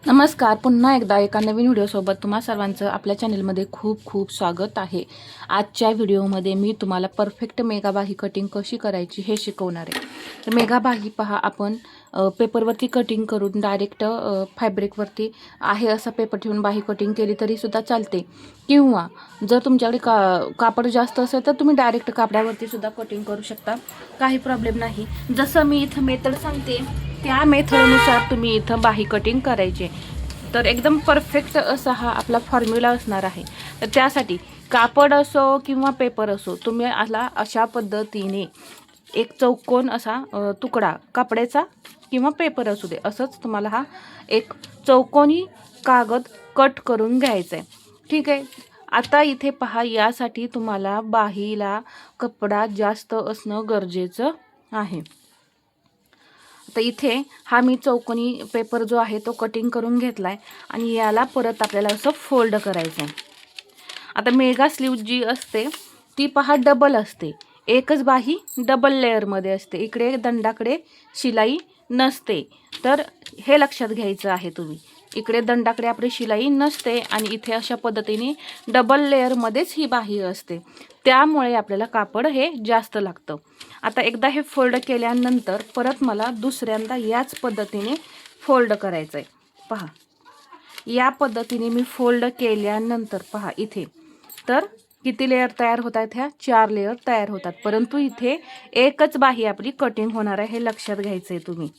नमस्कार. पुन्हा एकदा एका नवीन व्हिडिओसोबत तुम्हा सर्वांचं आपल्या चॅनलमध्ये खूप खूप स्वागत आहे. आजच्या व्हिडिओमध्ये मी तुम्हाला परफेक्ट मेगाबाही कटिंग कशी करायची हे शिकवणार आहे. तर मेगाबाही पहा, आपण पेपरवरती कटिंग करून डायरेक्ट फॅब्रिकवरती आहे असा पेपर ठेवून बाही कटिंग केली तरीसुद्धा चालते, किंवा जर तुमच्याकडे कापड जास्त असेल तर तुम्ही डायरेक्ट कापडावरती सुद्धा कटिंग करू शकता, काही प्रॉब्लेम नाही. जसं मी इथं मेथड सांगते त्या मेथडनुसार तुम्ही इथं बाही कटिंग करायचे, तर एकदम परफेक्ट असा हा आपला फॉर्म्युला असणार आहे. तर त्यासाठी कापड असो किंवा पेपर असो, तुम्ही अशा पद्धतीने एक चौकोन असा तुकडा कापडाचा किंवा पेपर असू दे, असंच तुम्हाला हा एक चौकोनी कागद कट करून घ्यायचा आहे. ठीक आहे. आता इथे पहा, यासाठी तुम्हाला बाहीला कपडा जास्त असणं गरजेचं आहे. तर इथे हा मी चौकोनी पेपर जो आहे तो कटिंग करून घेतला आहे आणि याला परत आपल्याला असं फोल्ड करायचं आहे. आता मेगा स्लीव जी असते ती पहा डबल असते, एकच बाही डबल लेअरमध्ये असते, इकडे दंडाकडे शिलाई नसते. तर हे लक्षात घ्यायचं आहे तुम्ही, इकडे दंडाकडे आपली शिलाई नसते आणि इथे अशा पद्धतीने डबल लेअरमध्येच ही बाही असते, त्यामुळे आपल्याला कापड हे जास्त लागतं. आता एकदा हे फोल्ड केल्यानंतर परत मला दुसऱ्यांदा याच पद्धतीने फोल्ड करायचं आहे. पहा, या पद्धतीने मी फोल्ड केल्यानंतर पहा इथे तर किती लेअर तयार होत आहेत, ह्या 4 लेअर तयार होतात, परंतु इथे एकच बाही आपली कटिंग होणार आहे, हे लक्षात घ्यायचं आहे तुम्ही.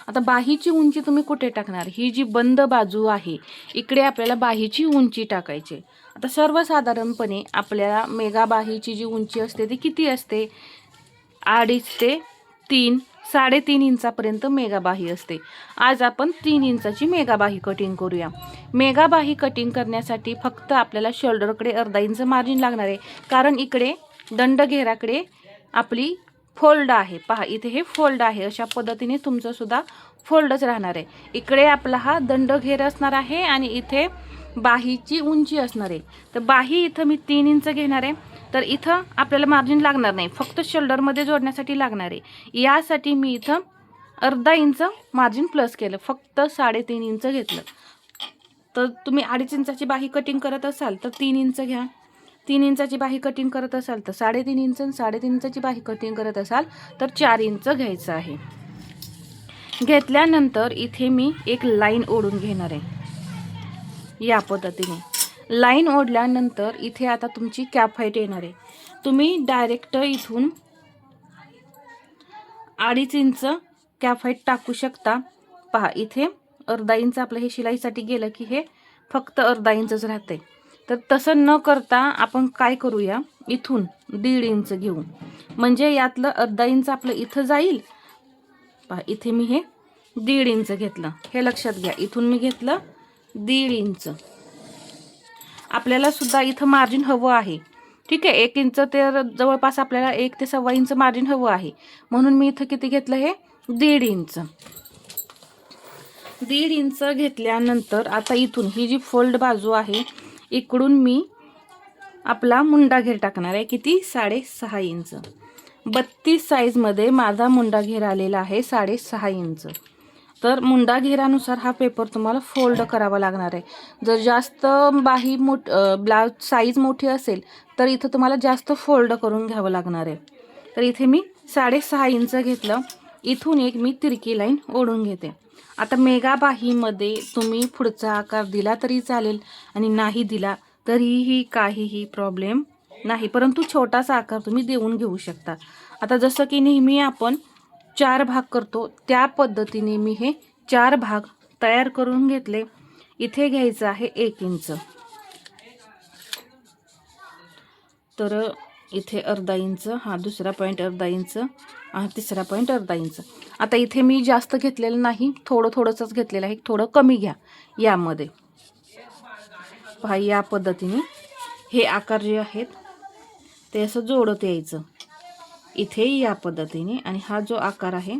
आता बाहीची उंची तुम्ही कुठे टाकणार, ही जी बंद बाजू आहे इकडे आपल्याला बाहीची उंची टाकायची. आता सर्वसाधारणपणे आपल्याला मेगा बाहीची जी उंची असते ती किती असते, 2.5 ते 3, 3.5 इंचापर्यंत मेगाबाही असते. आज आपण 3 इंचाची मेगाबाही कटिंग करूया. मेगाबाही कटिंग करण्यासाठी फक्त आपल्याला शोल्डरकडे अर्धा इंच मार्जिन लागणार आहे, कारण इकडे दंडघेराकडे आपली फोल्ड आहे. पहा इथे हे फोल्ड आहे, अशा पद्धतीने तुमचं सुद्धा फोल्डच राहणार आहे. इकडे आपला हा दंडघेर असणार आहे आणि इथे बाहीची उंची असणार आहे. तर बाही इथं मी 3 इंच घेणार आहे, तर इथं आपल्याला मार्जिन लागणार नाही, फक्त शोल्डरमध्ये जोडण्यासाठी लागणार आहे. यासाठी मी इथं अर्धा इंच मार्जिन प्लस केलं, फक्त 3.5 इंच घेतलं. तर तुम्ही 2.5 इंचाची बाही कटिंग करत असाल तर 3 इंच घ्या, 3 इंचाची बाही कटिंग करत असाल तर 3.5 इंच, 3.5 इंचाची बाही कटिंग करत असाल तर 4 इंच घ्यायचं आहे. घेतल्यानंतर इथे मी एक लाईन ओढून घेणार आहे. या पद्धतीने लाईन ओढल्यानंतर इथे आता तुमची कॅप हाईट येणार आहे. तुम्ही डायरेक्ट इथून 2.5 इंच कॅप हाईट टाकू शकता. पहा इथे अर्धा इंच आपलं हे शिलाईसाठी गेलं की हे फक्त अर्धा इंचच राहते. तर तसं न करता आपण काय करूया, इथून 1.5 इंच घेऊ, म्हणजे यातलं अर्धा इंच आपलं इथं जाईल. पहा इथे मी हे 1.5 इंच घेतलं, हे लक्षात घ्या. इथून मी घेतलं 1.5 इंच. आपल्याला सुद्धा इथं मार्जिन हवं आहे. ठीक आहे, 1 इंच ते जवळपास आपल्याला 1 ते 1.25 इंच मार्जिन हवं आहे, म्हणून मी इथं किती घेतलं, हे 1.5 इंच. 1.5 इंच घेतल्यानंतर आता इथून ही जी फोल्ड बाजू आहे इकडून मी आपला मुंडा घेर टाकणार आहे. किती, 6.5 इंच. 32 साईजमध्ये माझा मुंडा घेर आलेला आहे 6.5 इंच. तर मुंडा घेरानुसार हा पेपर तुम्हाला फोल्ड करावा लागणार आहे. जर जास्त बाही ब्लाउज साईज मोठी असेल तर इथं तुम्हाला जास्त फोल्ड करून घ्यावं लागणार आहे. तर इथे मी 6.5 इंच घेतलं. इथून एक मी तिरकी लाईन ओढून घेते. आता मेगा बाहीमध्ये तुम्ही पुढचा आकार दिला तरी चालेल आणि नाही दिला तरीही काहीही प्रॉब्लेम नाही, परंतु छोटासा आकार तुम्ही देऊन घेऊ शकता. आता जसं की नेहमी आपण 4 भाग करतो त्या पद्धतीने मी हे 4 भाग तयार करून घेतले. इथे घ्यायचं आहे 1 इंच, तर इथे अर्धा इंच, हा दुसरा पॉईंट अर्धा इंच, तिसरा पॉईंट अर्धा इंच. आता इथे मी जास्त घेतलेलं नाही, थोडंच घेतलेलं आहे, थोडं कमी घ्या यामध्ये. पहा या पद्धतीने हे आकार जे आहेत ते असं जोडत यायचं इथे या पद्धतीने, आणि हा जो आकार आहे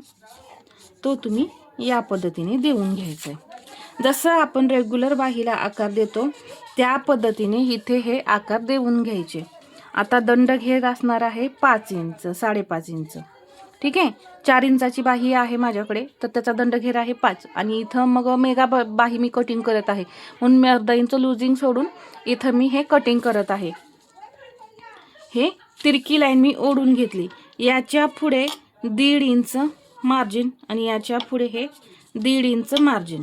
तो तुम्ही या पद्धतीने देऊन घ्यायचा आहे. जसं आपण रेग्युलर बाहीला आकार देतो त्या पद्धतीने इथे हे आकार देऊन घ्यायचे. आता दंड घेर असणार आहे 5 इंच, 5.5 इंच. ठीक आहे. 4 इंचाची बाही आहे माझ्याकडे, तर त्याचा दंडघेर आहे 5 आणि इथं मग मेगा बाही मी कटिंग करत आहे म्हणून मी अर्धा इंच लूजिंग सोडून इथं मी हे कटिंग करत आहे. हे तिरकी लाईन मी ओढून घेतली. याच्या पुढे 1.5 इंच मार्जिन आणि याच्या पुढे हे 1.5 इंच मार्जिन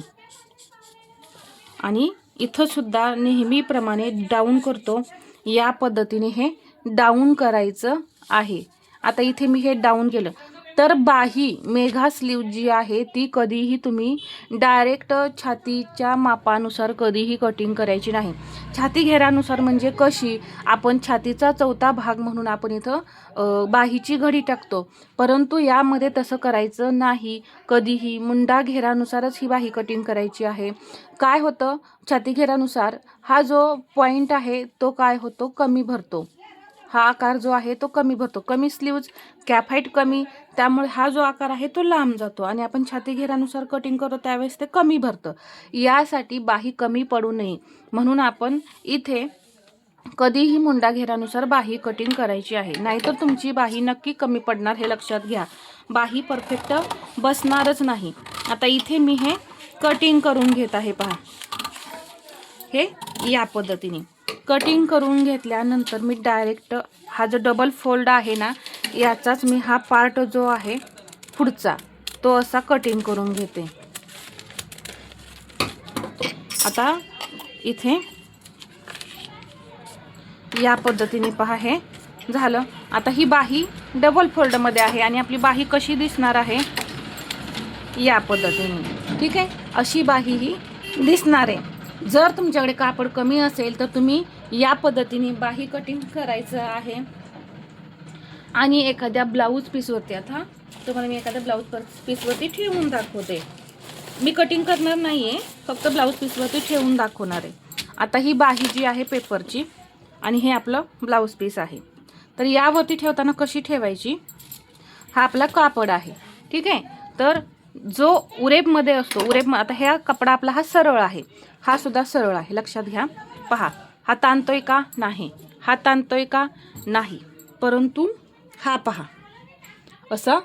आणि इथं सुद्धा नेहमीप्रमाणे डाऊन करतो. या पद्धतीने हे डाऊन करायचं आहे. आता इथे मी हे डाऊन केलं तर बाही मेघा स्लीव जी आहे ती कधीही तुम्ही डायरेक्ट छातीच्या मापानुसार कधीही कटिंग करायची नाही. छाती घेरानुसार म्हणजे कशी आपण छातीचा 4था भाग म्हणून आपण इथं बाहीची घडी टाकतो, परंतु यामध्ये तसं करायचं नाही. कधीही मुंडा घेरानुसारच ही बाही कटिंग करायची आहे. काय होतं, छाती घेरानुसार हा जो पॉईंट आहे तो काय होतो, कमी भरतो. हा आकार जो आहे तो कमी भरतो. कमी स्लीव्ज, कॅप हाईट कमी, त्यामुळे हा जो आकार आहे तो लांब जातो आणि आपण छाती घेरानुसार कटिंग करतो त्यावेळेस ते कमी भरतं. यासाठी बाही कमी पडू नये म्हणून आपण इथे कधीही मुंडा घेरानुसार बाही कटिंग करायची आहे. नाहीतर तुमची बाही नक्की कमी पडणार, हे लक्षात घ्या. बाही परफेक्ट बसणारच नाही. आता इथे मी हे कटिंग करून घेत आहे. पहा, हे या पद्धतीने कटिंग करून घेतल्यानंतर मी डायरेक्ट हा जो डबल फोल्ड आहे ना, याचाच मी हा पार्ट जो आहे पुढचा तो असा कटिंग करून घेते. आता इथे या पद्धतीने पहा हे झालं. आता ही बाही डबल फोल्डमध्ये आहे आणि आपली बाही कशी दिसणार आहे, या पद्धतीने. ठीक आहे, अशी बाही ही दिसणार आहे. जर तुमच्याकडे कापड कमी असेल तर तुम्ही या पद्धतीने बाही कटिंग करायचं आहे. आणि एखाद्या ब्लाऊज पीसवरती, आता तुम्हाला मी एखाद्या ब्लाऊज पीसवरती ठेवून दाखवते. मी कटिंग करणार नाही आहे, फक्त ब्लाऊज पीसवरती ठेवून दाखवणार आहे. आता ही बाही जी आहे पेपरची आणि हे आपलं ब्लाऊज पीस आहे, तर यावरती ठेवताना कशी ठेवायची, हा आपला कापड आहे. ठीक आहे, तर जो उरेबमध्ये असतो, आता ह्या कपडा आपला हा सरळ आहे, हा सुद्धा सरळ आहे, लक्षात घ्या. पहा, हा ताणतोय का, नाही. हा ताणतोय का, नाही. परंतु हा पहा असा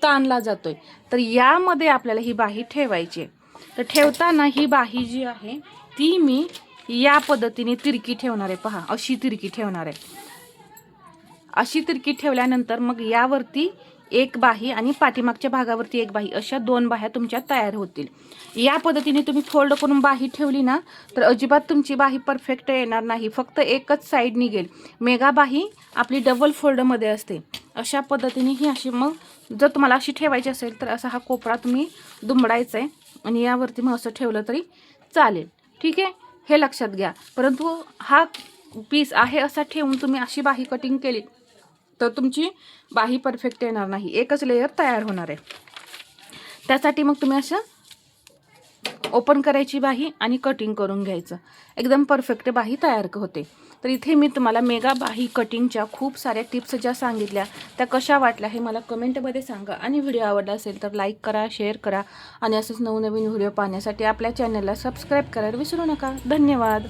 ताणला जातोय. तर यामध्ये आपल्याला ही बाही ठेवायची आहे. तर ठेवताना ही बाही जी आहे ती मी या पद्धतीने तिरकी ठेवणार आहे. पहा, अशी तिरकी ठेवणार आहे. अशी तिरकी ठेवल्यानंतर मग यावरती एक बाही आणि पाठीमागच्या भागावरती एक बाही, अशा 2 बाह्या तुमच्या तयार होतील. या पद्धतीने तुम्ही फोल्ड करून बाही ठेवली ना, तर अजिबात तुमची बाही परफेक्ट येणार नाही, फक्त एकच साईड निघेल. मेगा बाही आपली डबल फोल्डमध्ये असते. अशा पद्धतीने ही अशी, मग जर तुम्हाला अशी ठेवायची असेल तर असा हा कोपरा तुम्ही दुमडायचा आहे आणि यावरती मग असं ठेवलं तरी चालेल. ठीक आहे, हे लक्षात घ्या. परंतु हा पीस आहे असा ठेवून तुम्ही अशी बाही कटिंग केली तर तुमची बाही परफेक्ट येणार नाही, एकच लेयर तयार होणार आहे. त्यासाठी मग तुम्ही असं ओपन करायची बाही आणि कटिंग करून घ्यायचं, एकदम परफेक्ट बाही तयार होते. तर इथे मी तुम्हाला मेगा बाही कटिंगच्या खूप साऱ्या टिप्स ज्या सांगितल्या त्या कशा वाटल्या हे मला कमेंटमध्ये सांगा. आणि व्हिडिओ आवडला असेल तर लाईक करा, शेअर करा आणि असंच नवनवीन व्हिडिओ पाहण्यासाठी आपल्या चॅनलला सबस्क्राईब करायला विसरू नका. धन्यवाद.